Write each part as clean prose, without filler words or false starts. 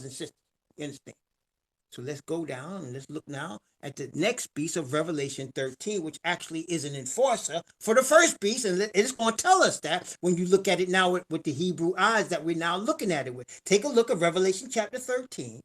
and sisters. You understand? So let's go down and let's look now at the next beast of Revelation 13, which actually is an enforcer for the first beast. And it's going to tell us that when you look at it now with the Hebrew eyes that we're now looking at it with. Take a look at Revelation chapter 13.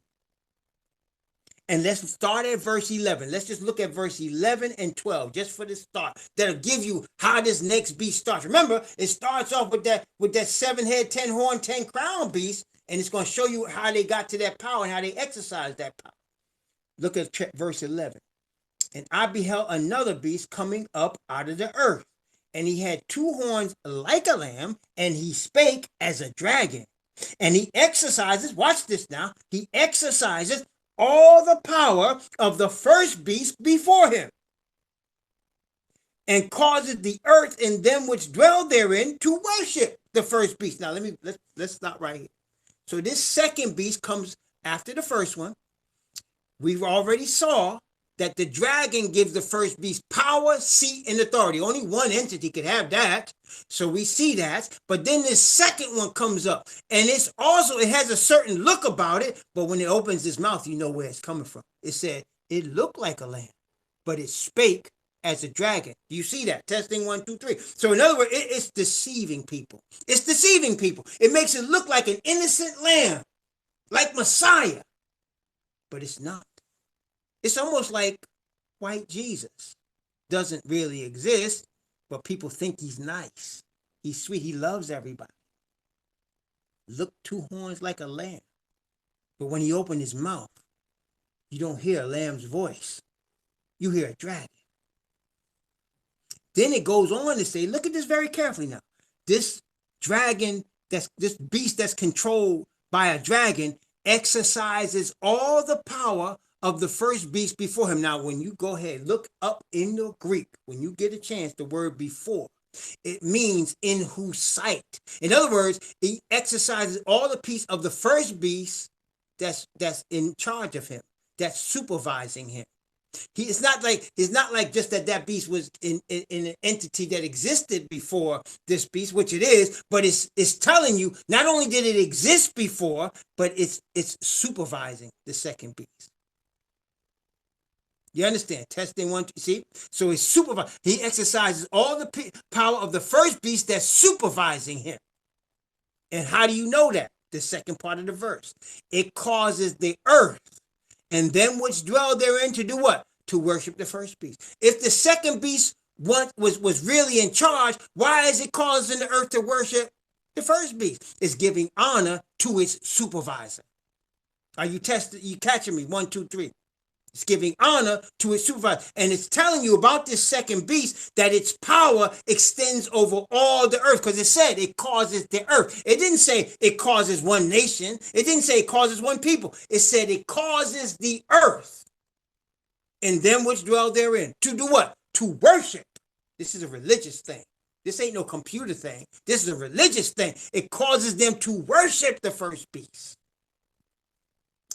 And let's start at verse 11. Let's just look at verse 11 and 12 just for the start. That'll give you how this next beast starts. Remember, it starts off with that 7-head, 10-horn, 10-crown beast, and it's going to show you how they got to that power and how they exercised that power. Look at verse 11. And I beheld another beast coming up out of the earth, and he had 2 horns like a lamb, and he spake as a dragon. And he exercises, watch this now, he exercises all the power of the first beast before him, and causes the earth and them which dwell therein to worship the first beast. Now let's stop right here. So this second beast comes after the first one. We've already saw that the dragon gives the first beast power, seat, and authority. Only one entity could have that. So we see that. But then this second one comes up. And it has a certain look about it. But when it opens its mouth, you know where it's coming from. It said, it looked like a lamb, but it spake as a dragon. Do you see that? Testing 1, 2, 3. So in other words, it's deceiving people. It's deceiving people. It makes it look like an innocent lamb, like Messiah. But it's not. It's almost like white Jesus doesn't really exist, but people think he's nice. He's sweet. He loves everybody. Look, 2 horns like a lamb. But when he opened his mouth, you don't hear a lamb's voice. You hear a dragon. Then it goes on to say, look at this very carefully now. This dragon, this beast that's controlled by a dragon, exercises all the power of the first beast before him. Now, when you go ahead, look up in the Greek, when you get a chance, the word before, it means in whose sight. In other words, he exercises all the piece of the first beast that's in charge of him, that's supervising him. It's not like just that beast was in an entity that existed before this beast, which it is, but it's telling you not only did it exist before, but it's supervising the second beast. You understand? Testing 1, 2, see? So he's supervising. He exercises all the power of the first beast that's supervising him. And how do you know that? The second part of the verse. It causes the earth and them which dwell therein to do what? To worship the first beast. If the second beast was really in charge, why is it causing the earth to worship the first beast? It's giving honor to its supervisor. Are you catching me? 1, 2, 3. It's giving honor to its supervisor. And it's telling you about this second beast that its power extends over all the earth. Because it said it causes the earth. It didn't say it causes one nation. It didn't say it causes one people. It said it causes the earth and them which dwell therein. To do what? To worship. This is a religious thing. This ain't no computer thing. This is a religious thing. It causes them to worship the first beast.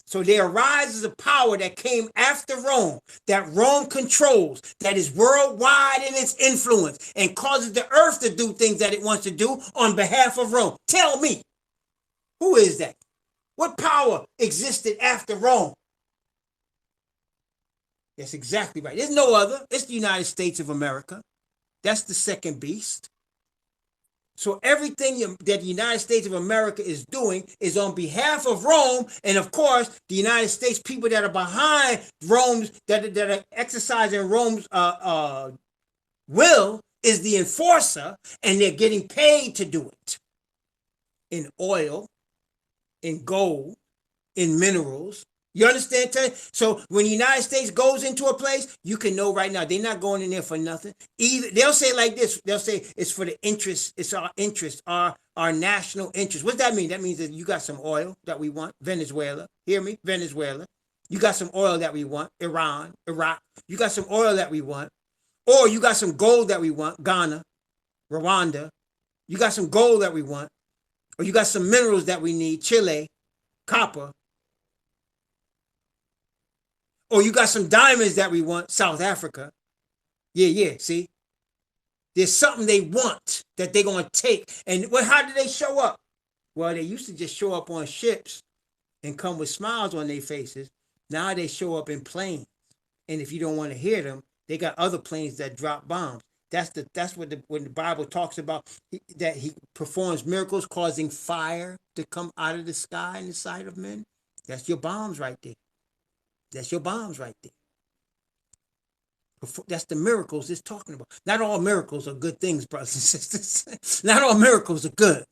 So there arises a power that came after Rome, that Rome controls, that is worldwide in its influence, and causes the earth to do things that it wants to do on behalf of Rome. Tell me, who is that? What power existed after Rome? That's exactly right. There's no other. It's the United States of America. That's the second beast. So everything that the United States of America is doing is on behalf of Rome. And of course, the United States people that are behind Rome's, that are exercising Rome's will is the enforcer, and they're getting paid to do it. In oil, in gold, in minerals. You understand? So when the United States goes into a place, you can know right now they're not going in there for nothing. Either they'll say like this, they'll say it's for the interest, it's our interest, our national interest. What does that mean? That means that you got some oil that we want, Venezuela. Hear me? Venezuela. You got some oil that we want, Iran, Iraq. You got some oil that we want. Or you got some gold that we want, Ghana, Rwanda. You got some gold that we want. Or you got some minerals that we need, Chile, copper. Or you got some diamonds that we want, South Africa. Yeah, see? There's something they want that they're going to take. And how do they show up? Well, they used to just show up on ships and come with smiles on their faces. Now they show up in planes. And if you don't want to hear them, they got other planes that drop bombs. That's what when the Bible talks about that he performs miracles causing fire to come out of the sky in the sight of men. That's your bombs right there. That's your bombs right there. That's the miracles it's talking about. Not all miracles are good things, brothers and sisters. Not all miracles are good.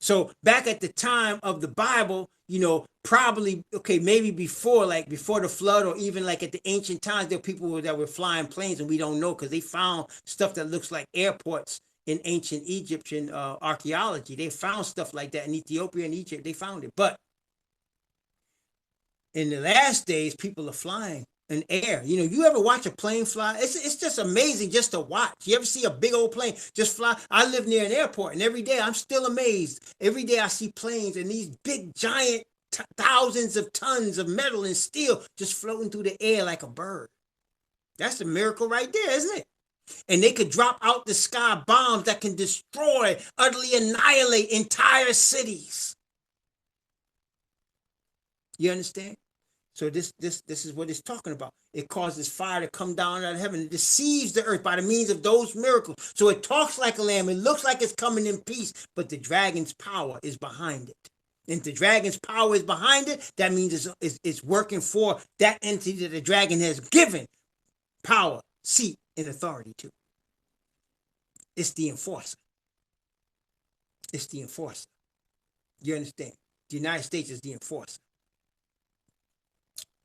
So back at the time of the Bible, probably, okay, maybe before the flood, or even like at the ancient times, there were people that were flying planes, and we don't know because they found stuff that looks like airports in ancient Egyptian archaeology. They found stuff like that in Ethiopia and Egypt. They found it. But in the last days, people are flying in air. You ever watch a plane fly? It's just amazing just to watch. You ever see a big old plane just fly? I live near an airport, and every day I'm still amazed. Every day I see planes and these big giant thousands of tons of metal and steel just floating through the air like a bird. That's a miracle right there, isn't it? And they could drop out the sky bombs that can destroy, utterly annihilate entire cities. You understand? So this is what it's talking about. It causes fire to come down out of heaven. It deceives the earth by the means of those miracles. So it talks like a lamb. It looks like it's coming in peace, but the dragon's power is behind it. And if the dragon's power is behind it, that means it's working for that entity that the dragon has given power, seat, and authority to. It's the enforcer. It's the enforcer. You understand? The United States is the enforcer.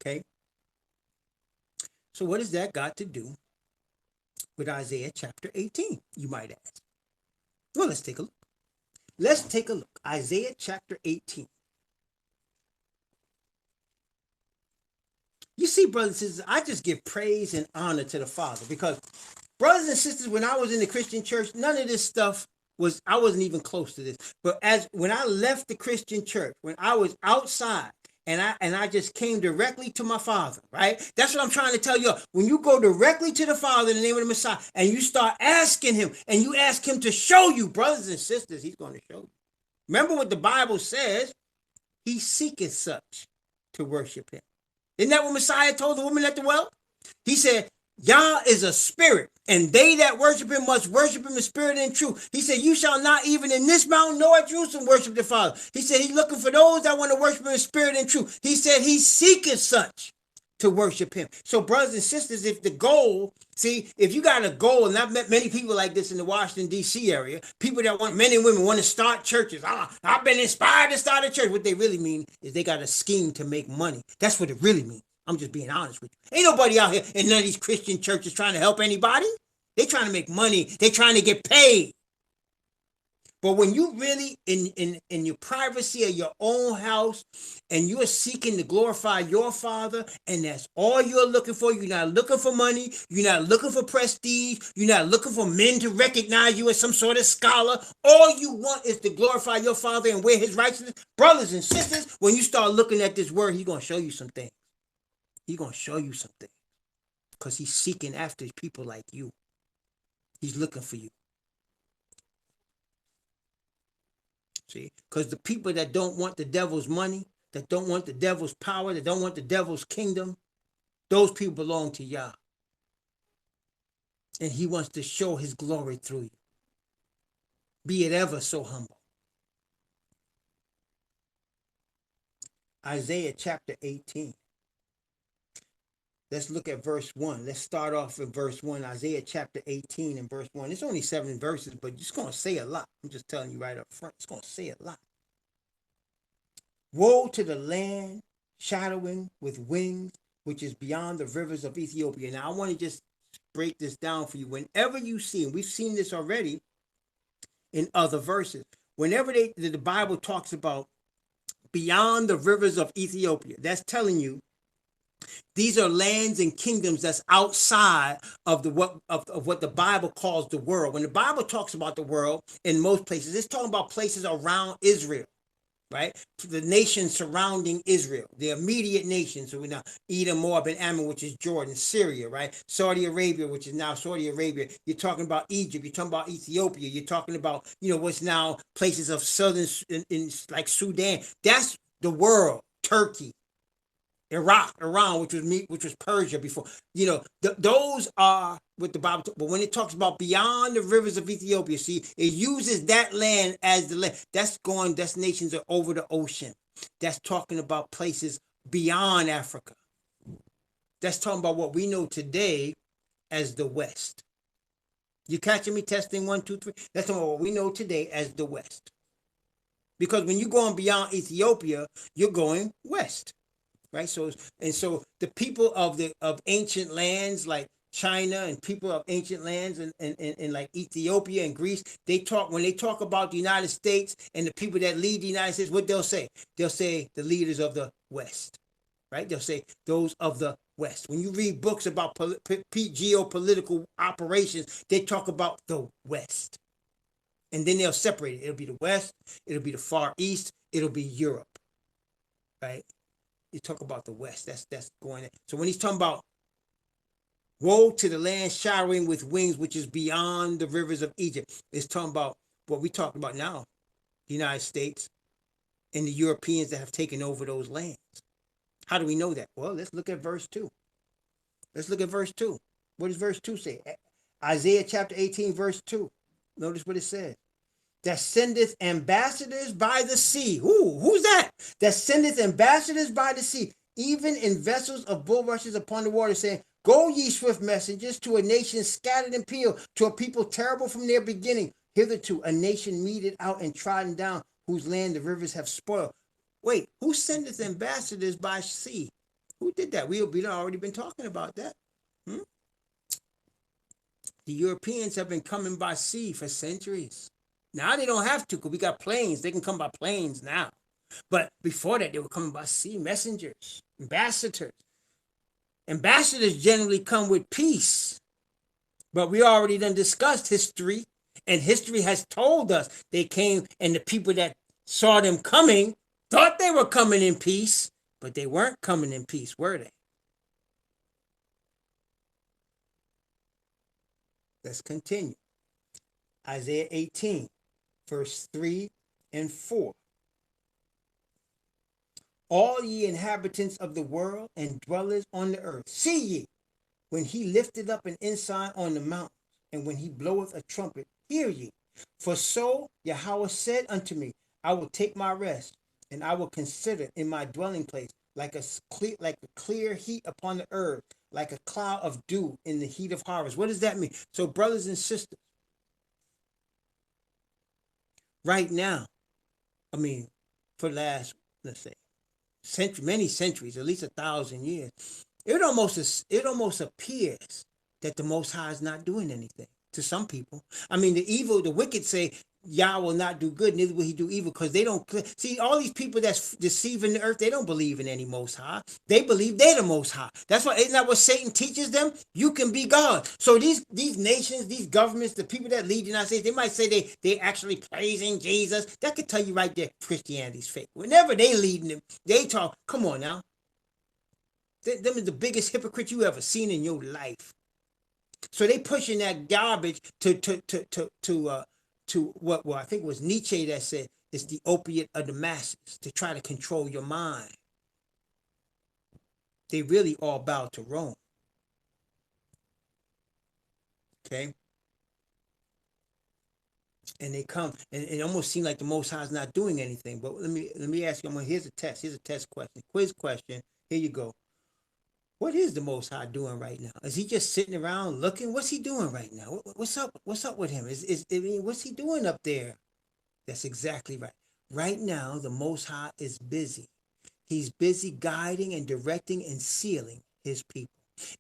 Okay? So what has that got to do with Isaiah chapter 18, you might ask? Well, let's take a look. Let's take a look. Isaiah chapter 18. You see, brothers and sisters, I just give praise and honor to the Father, because brothers and sisters, when I was in the Christian church, none of this stuff I wasn't even close to this. But when I left the Christian church, when I was outside, and I just came directly to my Father, right? That's what I'm trying to tell you. When you go directly to the Father in the name of the Messiah, and you start asking him, and you ask him to show you, brothers and sisters, he's going to show you. Remember what the Bible says? He seeketh such to worship him. Isn't that what Messiah told the woman at the well? He said, Yah is a spirit, and they that worship him must worship him in spirit and truth. He said, you shall not even in this mountain nor at Jerusalem worship the Father. He said he's looking for those that want to worship him in spirit and truth. He said he seeketh such to worship him. So brothers and sisters, if the goal, if you got a goal, and I've met many people like this in the Washington, D.C. area, people that men and women want to start churches. I've been inspired to start a church. What they really mean is they got a scheme to make money. That's what it really means. I'm just being honest with you. Ain't nobody out here in none of these Christian churches trying to help anybody. They trying to make money. They trying to get paid. But when you really in your privacy of your own house, and you are seeking to glorify your Father, and that's all you're looking for, you're not looking for money, you're not looking for prestige, you're not looking for men to recognize you as some sort of scholar. All you want is to glorify your Father and wear his righteousness. Brothers and sisters, when you start looking at this word, he's going to show you some things. He's going to show you something, because he's seeking after people like you. He's looking for you. See, because the people that don't want the devil's money, that don't want the devil's power, that don't want the devil's kingdom, those people belong to Yah. And he wants to show his glory through you. Be it ever so humble. Isaiah chapter 18. Let's look at verse 1. Let's start off in verse 1. Isaiah chapter 18 and verse 1. It's only 7 verses, but it's going to say a lot. I'm just telling you right up front. It's going to say a lot. Woe to the land shadowing with wings, which is beyond the rivers of Ethiopia. Now, I want to just break this down for you. Whenever you see, and we've seen this already in other verses, whenever the Bible talks about beyond the rivers of Ethiopia, that's telling you these are lands and kingdoms that's outside of what the Bible calls the world. When the Bible talks about the world in most places, it's talking about places around Israel. right? The nations surrounding Israel, the immediate nations. So we now Edom, Moab, and Ammon, which is Jordan, Syria, right? Saudi Arabia, which is now Saudi Arabia. You're talking about Egypt. You're talking about Ethiopia. You're talking about, what's now places of southern in like Sudan. That's the world. Turkey, Iraq, Iran, which was Persia before. Those are what the Bible. But when it talks about beyond the rivers of Ethiopia, see, it uses that land as the land. That's nations are over the ocean. That's talking about places beyond Africa. That's talking about what we know today as the West. You catching me? Testing 1, 2, 3. That's talking about what we know today as the West. Because when you're going beyond Ethiopia, you're going west. Right, so the people of ancient lands like China and people of ancient lands and like Ethiopia and Greece, when they talk about the United States and the people that lead the United States, what they'll say the leaders of the West, right? They'll say those of the West. When you read books about geopolitical operations, they talk about the West, and then they'll separate it. It'll be the West, it'll be the Far East, it'll be Europe, right? You talk about the West. That's going in. So when he's talking about woe to the land showering with wings, which is beyond the rivers of Egypt, it's talking about what we talking about now, the United States and the Europeans that have taken over those lands. How do we know that? Well, let's look at verse 2. Let's look at verse 2. What does verse 2 say? Isaiah chapter 18, verse 2. Notice what it says. That sendeth ambassadors by the sea. Ooh, who's that? That sendeth ambassadors by the sea, even in vessels of bulrushes upon the water, saying, Go ye swift messengers to a nation scattered and peeled, to a people terrible from their beginning. Hitherto a nation meted out and trodden down, whose land the rivers have spoiled. Wait, who sendeth ambassadors by sea? Who did that? We've already been talking about that. The Europeans have been coming by sea for centuries. Now they don't have to because we got planes. They can come by planes now. But before that, they were coming by sea. Messengers, ambassadors. Ambassadors generally come with peace. But we already done discussed history. And history has told us they came, and the people that saw them coming thought they were coming in peace. But they weren't coming in peace, were they? Let's continue. Isaiah 18. Verse 3 and 4. All ye inhabitants of the world and dwellers on the earth, see ye, when he lifted up an ensign on the mountains, and when he bloweth a trumpet, hear ye. For so Yahweh said unto me, I will take my rest, and I will consider in my dwelling place like a clear heat upon the earth, like a cloud of dew in the heat of harvest. What does that mean? So brothers and sisters, right now, for the last, let's say, many centuries, at least 1,000 years, it almost appears that the Most High is not doing anything to some people. The wicked say, Yah will not do good, neither will he do evil, because they don't see all these people that's deceiving the earth. They don't believe in any Most High. They believe they're the Most High. That's why, isn't that what Satan teaches them? You can be God. So these nations, these governments, the people that lead the United States, they might say they actually praising Jesus. That could tell you right there Christianity's fake. Whenever they leading them, they talk. Come on now. Them is the biggest hypocrite you ever seen in your life. So they pushing that garbage to what I think it was Nietzsche that said it's the opiate of the masses, to try to control your mind. They really all bow to Rome. Okay? And they come, and it almost seems like the Most High is not doing anything. But let me ask you, here's a test. Here's a test question. Quiz question. Here you go. What is the Most High doing right now? Is he just sitting around looking? What's he doing right now? What's up? What's up with him? What's he doing up there? That's exactly right. Right now, the Most High is busy. He's busy guiding and directing and sealing his people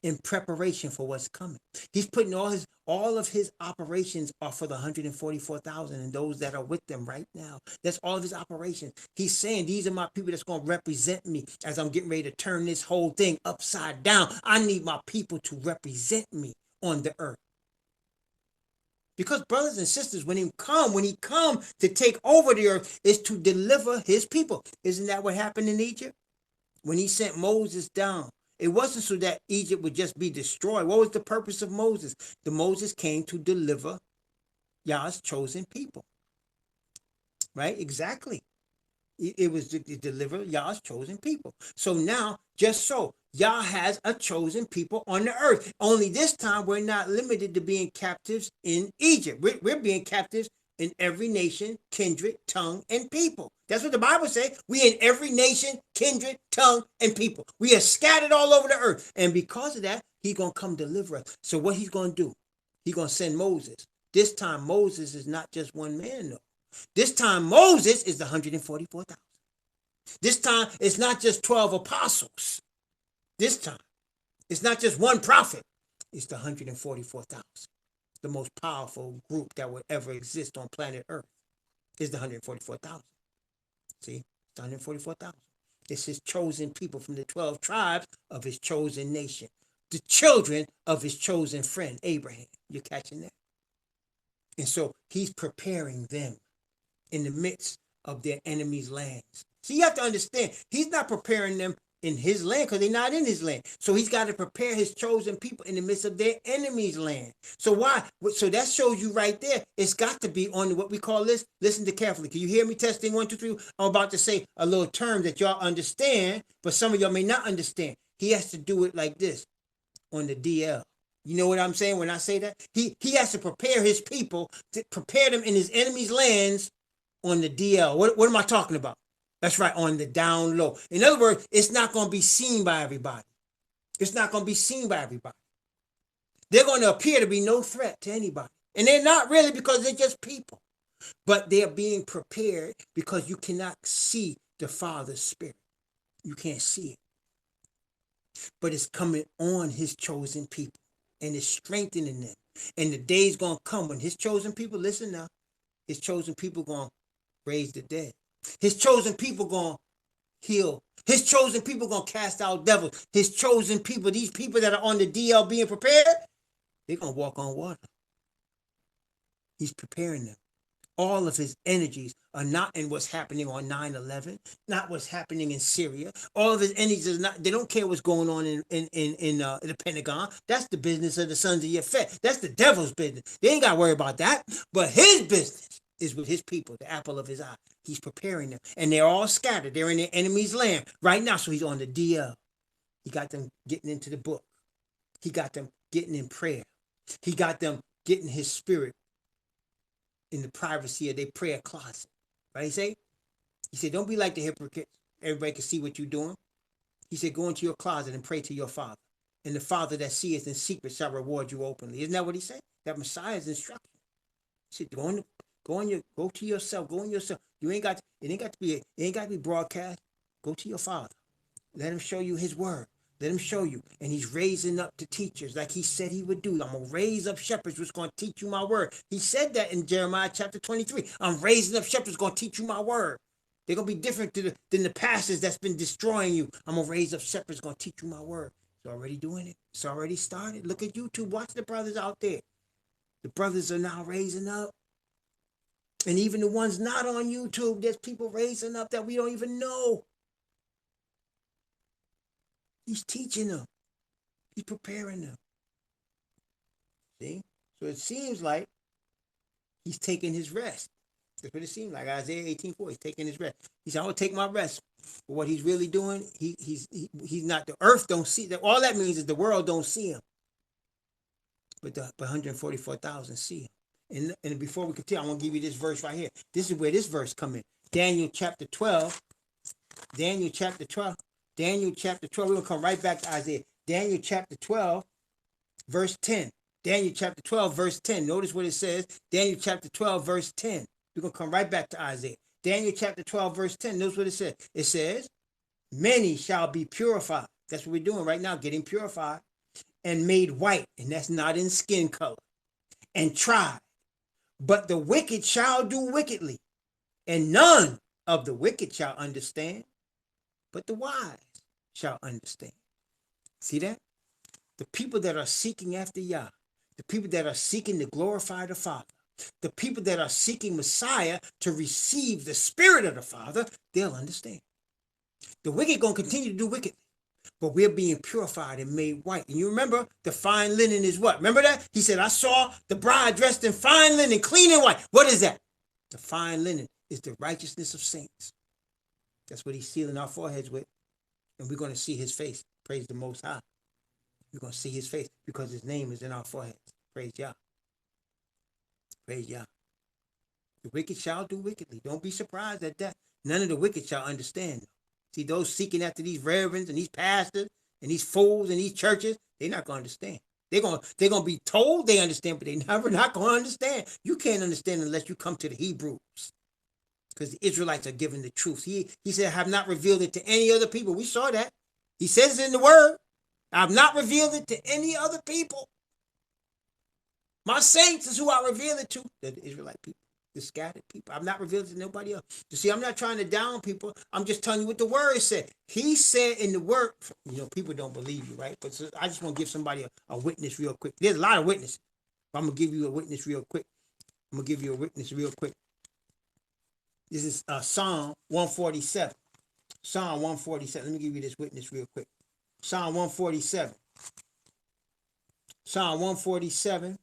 in preparation for what's coming. He's putting all of his operations are for the 144,000 and those that are with them right now. That's all of his operations. He's saying, these are my people that's going to represent me as I'm getting ready to turn this whole thing upside down. I need my people to represent me on the earth. Because brothers and sisters, when he come to take over the earth, is to deliver his people. Isn't that what happened in Egypt? When he sent Moses down, it wasn't so that Egypt would just be destroyed. What was the purpose of Moses? The Moses came to deliver Yah's chosen people. Right? Exactly. It was to deliver Yah's chosen people. So now, just so, Yah has a chosen people on the earth. Only this time, we're not limited to being captives in Egypt. We're being captives in every nation, kindred, tongue, and people. That's what the Bible says. We in every nation, kindred, tongue, and people. We are scattered all over the earth. And because of that, he's going to come deliver us. So what he's going to do, he's going to send Moses. This time, Moses is not just one man, though. This time, Moses is the 144,000. This time, it's not just 12 apostles. This time, it's not just one prophet. It's the 144,000. The most powerful group that would ever exist on planet Earth is the 144,000. See, it's the 144,000. It's his chosen people from the 12 tribes of his chosen nation. The children of his chosen friend, Abraham. You're catching that? And so he's preparing them in the midst of their enemies' lands. So you have to understand, he's not preparing them in his land because they're not in his land. So he's got to prepare his chosen people in the midst of their enemies' land. So why? So that shows you right there, it's got to be on what we call this. Listen to carefully. Can you hear me? Testing 1, 2, 3. I'm about to say a little term that y'all understand, but some of y'all may not understand. He has to do it like this on the DL. You know what I'm saying when I say that? He has to prepare his people, to prepare them in his enemies' lands on the DL. What am I talking about? That's right, on the down low. In other words, it's not going to be seen by everybody. It's not going to be seen by everybody. They're going to appear to be no threat to anybody. And they're not really, because they're just people. But they're being prepared because you cannot see the Father's Spirit. You can't see it. But it's coming on his chosen people. And it's strengthening them. And the day's going to come when his chosen people, listen now, his chosen people going to raise the dead. His chosen people going to heal. His chosen people going to cast out devils. His chosen people, these people that are on the DL being prepared, they're going to walk on water. He's preparing them. All of his energies are not in what's happening on 9/11, not what's happening in Syria. All of his energies are not, they don't care what's going on in the Pentagon. That's the business of the sons of Yefet. That's the devil's business. They ain't got to worry about that. But his business is with his people, the apple of his eye. He's preparing them. And they're all scattered. They're in their enemy's land right now. So he's on the DL. He got them getting into the book. He got them getting in prayer. He got them getting his spirit in the privacy of their prayer closet. Right? He said, don't be like the hypocrites. Everybody can see what you're doing. He said, go into your closet and pray to your Father. And the Father that seeth in secret shall reward you openly. Isn't that what he said? That Messiah's instruction. He said, go to yourself. Go in yourself. It ain't got to be broadcast. Go to your Father. Let him show you his word. Let him show you. And he's raising up the teachers like he said he would do. I'm going to raise up shepherds who's going to teach you my word. He said that in Jeremiah chapter 23. I'm raising up shepherds going to teach you my word. They're going to be different than the pastors that's been destroying you. I'm going to raise up shepherds going to teach you my word. It's already doing it. It's already started. Look at YouTube. Watch the brothers out there. The brothers are now raising up. And even the ones not on YouTube, there's people raising up that we don't even know. He's teaching them. He's preparing them. See? So it seems like he's taking his rest. That's what it seems like. Isaiah 18:4, he's taking his rest. He said, I will take my rest. But what he's really doing, he's not, the earth don't see that. All that means is the world don't see him. But the 144,000 see him. And before we continue, I want to give you this verse right here. This is where this verse come in. Daniel chapter 12. Daniel chapter 12. We're going to come right back to Isaiah. Daniel chapter 12, verse 10. Daniel chapter 12, verse 10. Notice what it says. Daniel chapter 12, verse 10. We're going to come right back to Isaiah. Daniel chapter 12, verse 10. Notice what it says. It says, many shall be purified. That's what we're doing right now, getting purified. And made white, and that's not in skin color. And tried. But the wicked shall do wickedly. And none of the wicked shall understand. But the wise shall understand. See that? The people that are seeking after Yah, The people that are seeking to glorify the Father. The people that are seeking Messiah to receive the Spirit of the Father, they'll understand. The wicked going to continue to do wicked, but we're being purified and made white. And you remember the fine linen is what? Remember that? He said, I saw the bride dressed in fine linen, clean and white. What is that? The fine linen is the righteousness of saints. That's what he's sealing our foreheads with. And we're going to see his face. Praise the Most High. We're going to see his face because his name is in our foreheads. Praise Yah. Praise Yah. The wicked shall do wickedly. Don't be surprised at that. None of the wicked shall understand. See, those seeking after these reverends and these pastors and these fools and these churches, they're not going to understand. They're going to be told they understand, but they're never not going to understand. You can't understand unless you come to the Hebrews, because the Israelites are given the truth. He said, I have not revealed it to any other people. We saw that. He says it in the word. I have not revealed it to any other people. My saints is who I reveal it to. They're the Israelite people, the scattered people. I've not revealed it to nobody else. You see, I'm not trying to down people. I'm just telling you what the word said. He said in the word, people don't believe you, right? But so I just want to give somebody a witness real quick. There's a lot of witnesses. I'm going to give you a witness real quick. This is Psalm 147. Psalm 147. Let me give you this witness real quick. Psalm 147. Psalm 147.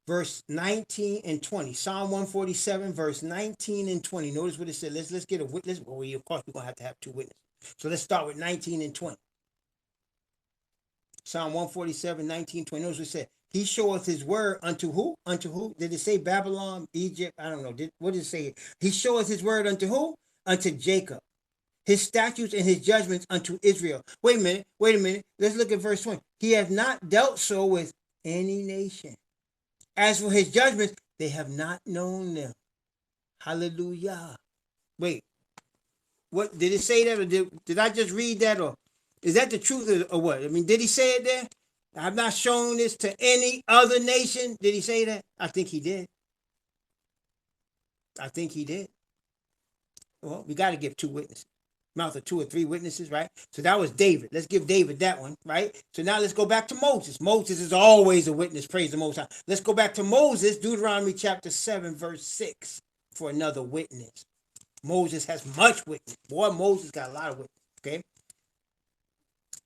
Verse 19 and 20. Psalm 147, verse 19 and 20. Notice what it said. Let's get a witness. Well, of course, we're going to have two witnesses. So let's start with 19 and 20. Psalm 147, 19, 20. Notice what it said. He showeth his word unto who? Unto who? Did it say Babylon, Egypt? I don't know. What did it say? He showeth his word unto who? Unto Jacob. His statutes and his judgments unto Israel. Wait a minute. Let's look at verse 20. He hath not dealt so with any nation. As for his judgments, they have not known them. Hallelujah. Wait. What did it say that, or did I just read that, or is that the truth, or what? I mean, did he say it there? I've not shown this to any other nation. Did he say that? I think he did. Well, we got to give two witnesses. Mouth of two or three witnesses, right? So that was David. Let's give David that one, right? So now let's go back to Moses. Moses is always a witness. Praise the Most High. Let's go back to Moses, Deuteronomy chapter 7, verse 6, for another witness. Moses has much witness. Boy, Moses got a lot of witness, okay?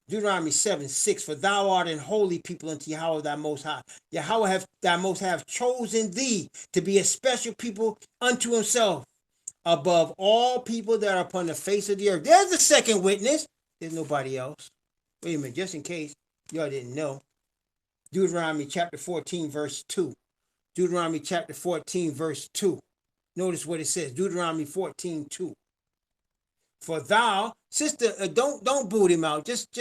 Deuteronomy 7, 6, for thou art an holy people unto Yahweh thy Most High. Yahweh thy Most High have chosen thee to be a special people unto himself, above all people that are upon the face of the earth. There's the second witness. There's nobody else. Wait a minute, just in case y'all didn't know. Deuteronomy chapter 14, verse 2. Deuteronomy chapter 14, verse 2. Notice what it says. Deuteronomy 14, 2. For thou, sister, don't boot him out. Just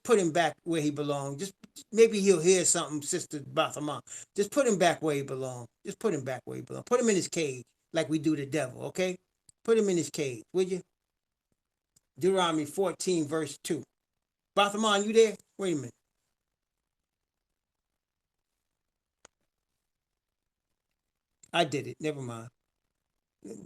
put him back where he belongs. Just maybe he'll hear something, Sister Bathama. Just put him back where he belongs. Put him in his cage like we do the devil, okay? Put him in his cage, would you? Deuteronomy 14, verse 2. Bathaman, you there? Wait a minute. I did it. Never mind.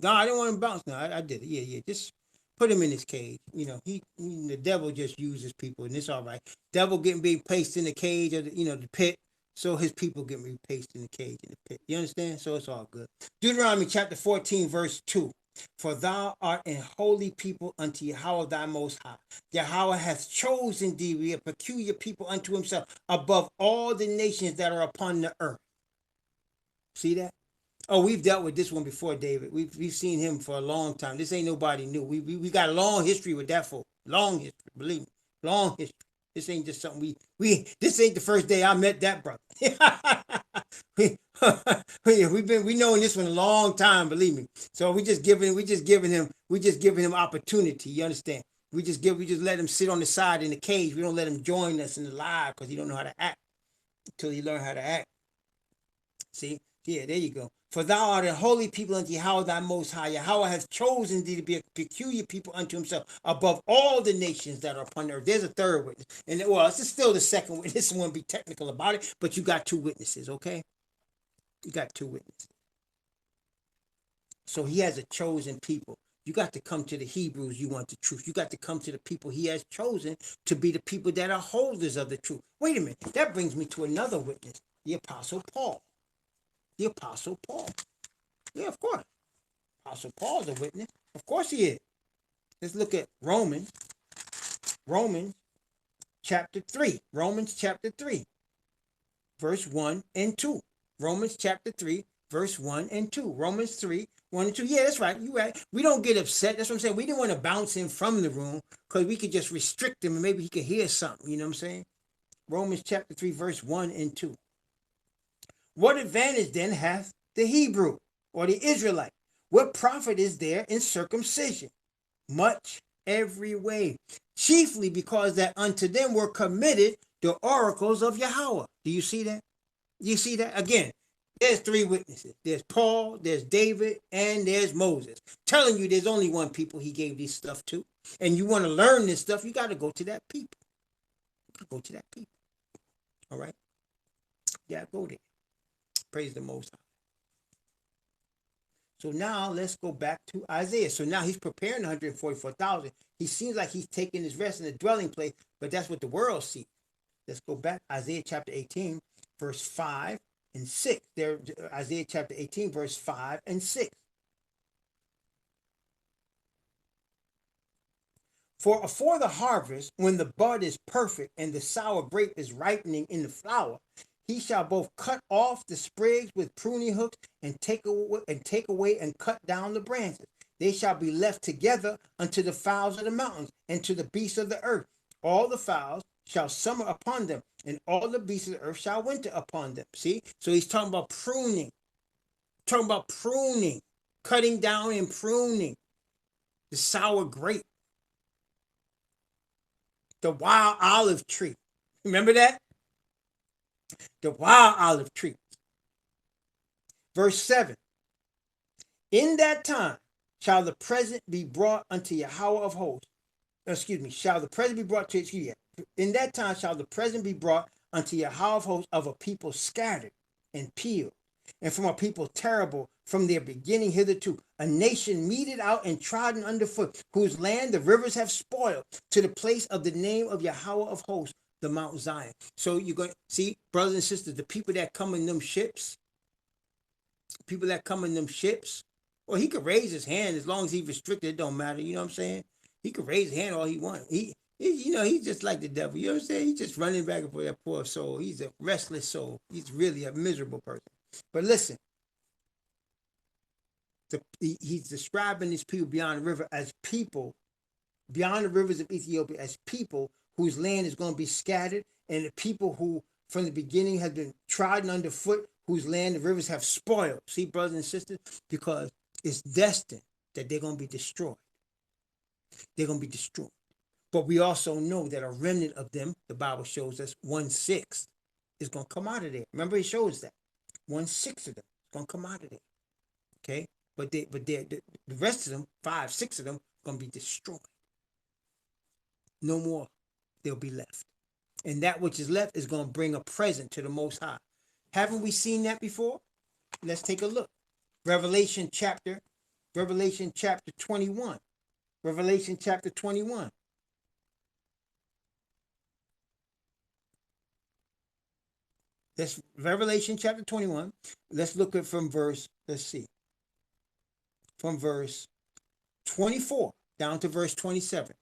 No, I didn't want him to bounce. No, I did it. Yeah. Just put him in his cage. The devil just uses people, and it's all right. Devil being placed in the cage of the pit, so his people get replaced in the cage in the pit. You understand? So it's all good. Deuteronomy chapter 14, verse 2. For thou art an holy people unto Yahweh thy Most High. Yahweh hath chosen thee, be a peculiar people unto himself, above all the nations that are upon the earth. See that? Oh, we've dealt with this one before, David. We've seen him for a long time. This ain't nobody new. We got a long history with that folk. Long history, believe me. Long history. This ain't just something this ain't the first day I met that brother. we known this one a long time, believe me. So we just giving him opportunity. You understand? We just let him sit on the side in the cage. We don't let him join us in the live because he don't know how to act until he learn how to act. See? Yeah, there you go. For thou art a holy people unto Yahweh thy Most High. Yahweh hath chosen thee to be a peculiar people unto himself, above all the nations that are upon the earth. There's a third witness. And this is still the second witness. This won't be technical about it, but you got two witnesses, okay? You got two witnesses. So he has a chosen people. You got to come to the Hebrews. You want the truth. You got to come to the people he has chosen to be the people that are holders of the truth. Wait a minute. That brings me to another witness, the Apostle Paul. The Apostle Paul. Yeah, of course. Apostle Paul's a witness. Of course he is. Let's look at Romans chapter 3. Romans chapter 3, verse 1 and 2. Romans chapter 3, verse 1 and 2. Romans 3, 1 and 2. Yeah, that's right. You're right. We don't get upset. That's what I'm saying. We didn't want to bounce him from the room because we could just restrict him and maybe he could hear something. You know what I'm saying? Romans chapter 3, verse 1 and 2. What advantage then hath the Hebrew or the Israelite? What profit is there in circumcision? Much every way, chiefly because that unto them were committed the oracles of Yahweh. Do you see that? You see that? Again, there's three witnesses. There's Paul, there's David, and there's Moses. Telling you there's only one people he gave this stuff to. And you want to learn this stuff, you got to go to that people. Go to that people. All right? Yeah, go there. Praise the Most High. So now let's go back to Isaiah. So now he's preparing 144,000. He seems like he's taking his rest in the dwelling place, but that's what the world sees. Let's go back. Isaiah chapter 18, verse 5 and 6. There, Isaiah chapter 18, verse 5 and 6. For afore the harvest, when the bud is perfect and the sour grape is ripening in the flower, he shall both cut off the sprigs with pruning hooks and take away and cut down the branches. They shall be left together unto the fowls of the mountains and to the beasts of the earth. All the fowls shall summer upon them, and all the beasts of the earth shall winter upon them. See? So he's talking about pruning. Talking about pruning. Cutting down and pruning. The sour grape. The wild olive tree. Remember that? The wild olive tree. Verse 7. In that time shall the present be brought unto Yahweh of hosts. Shall the present be brought to, in that time shall the present be brought unto Yahweh of hosts of a people scattered and peeled, and from a people terrible from their beginning hitherto, a nation meted out and trodden underfoot, whose land the rivers have spoiled, to the place of the name of Yahweh of hosts, the Mount Zion. So you're going to see, brothers and sisters, the people that come in them ships, well, he could raise his hand as long as he's restricted, it don't matter, you know what I'm saying? He could raise his hand all he wants. He's just like the devil, you know what I'm saying? He's just running back and forth, that poor soul. He's a restless soul. He's really a miserable person. But listen, he's describing these people beyond the river as people, beyond the rivers of Ethiopia, as people whose land is going to be scattered, and the people who from the beginning have been trodden underfoot, whose land the rivers have spoiled. See, brothers and sisters, because it's destined that they're going to be destroyed. They're going to be destroyed. But we also know that a remnant of them, the Bible shows us, 1/6 is going to come out of there. Remember, it shows that 1/6 of them is going to come out of there. Okay, but the rest of them, 5, 6 of them, are going to be destroyed. No more. They'll be left. And that which is left is going to bring a present to the Most High. Haven't we seen that before? Let's take a look. Revelation chapter 21. Revelation chapter 21. That's Revelation chapter 21. Let's look at from verse 24 down to verse 27.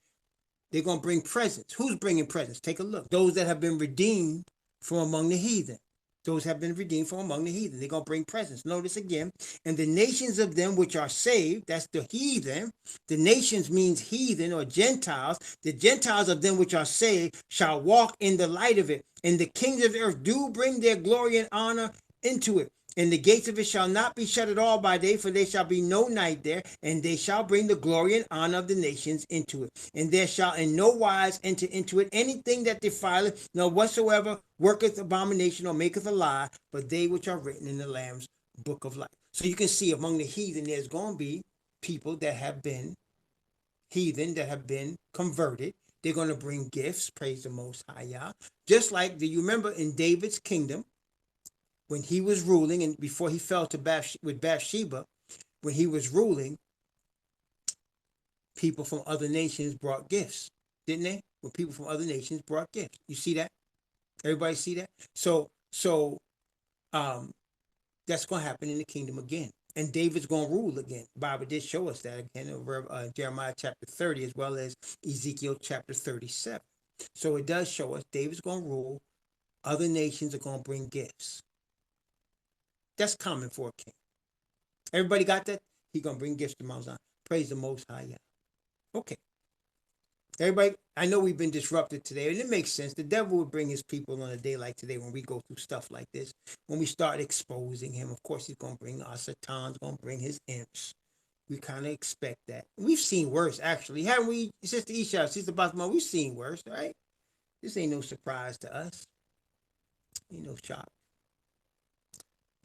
They're going to bring presents. Who's bringing presents? Take a look. Those that have been redeemed from among the heathen. Those have been redeemed from among the heathen. They're going to bring presents. Notice again. And the nations of them which are saved, that's the heathen. The nations means heathen or Gentiles. The Gentiles of them which are saved shall walk in the light of it. And the kings of the earth do bring their glory and honor into it. And the gates of it shall not be shut at all by day, for there shall be no night there, and they shall bring the glory and honor of the nations into it. And there shall in no wise enter into it anything that defileth, nor whatsoever worketh abomination or maketh a lie, but they which are written in the Lamb's book of life. So you can see among the heathen, there's going to be people that have been heathen, that have been converted. They're going to bring gifts, praise the Most High Yah. Just like, do you remember in David's kingdom, when he was ruling, and before he fell to with Bathsheba, when he was ruling, people from other nations brought gifts, didn't they? When people from other nations brought gifts. You see that? Everybody see that? So um that's going to happen in the kingdom again. And David's going to rule again. The Bible did show us that again over Jeremiah chapter 30 as well as Ezekiel chapter 37. So it does show us David's going to rule. Other nations are going to bring gifts. That's common for a king. Everybody got that? He's going to bring gifts to Mount Zion. Praise the Most High. Yeah. Okay. Everybody, I know we've been disrupted today, and it makes sense. The devil would bring his people on a day like today when we go through stuff like this. When we start exposing him, of course, he's going to bring our Satan's going to bring his imps. We kind of expect that. We've seen worse, actually. Haven't we, Sister Isha, Sister Basma? We've seen worse, right? This ain't no surprise to us. Ain't no shock.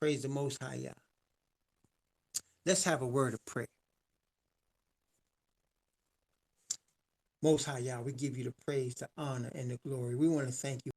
Praise the Most High. Yah. Let's have a word of prayer. Most High Yah, we give you the praise, the honor, and the glory. We want to thank you.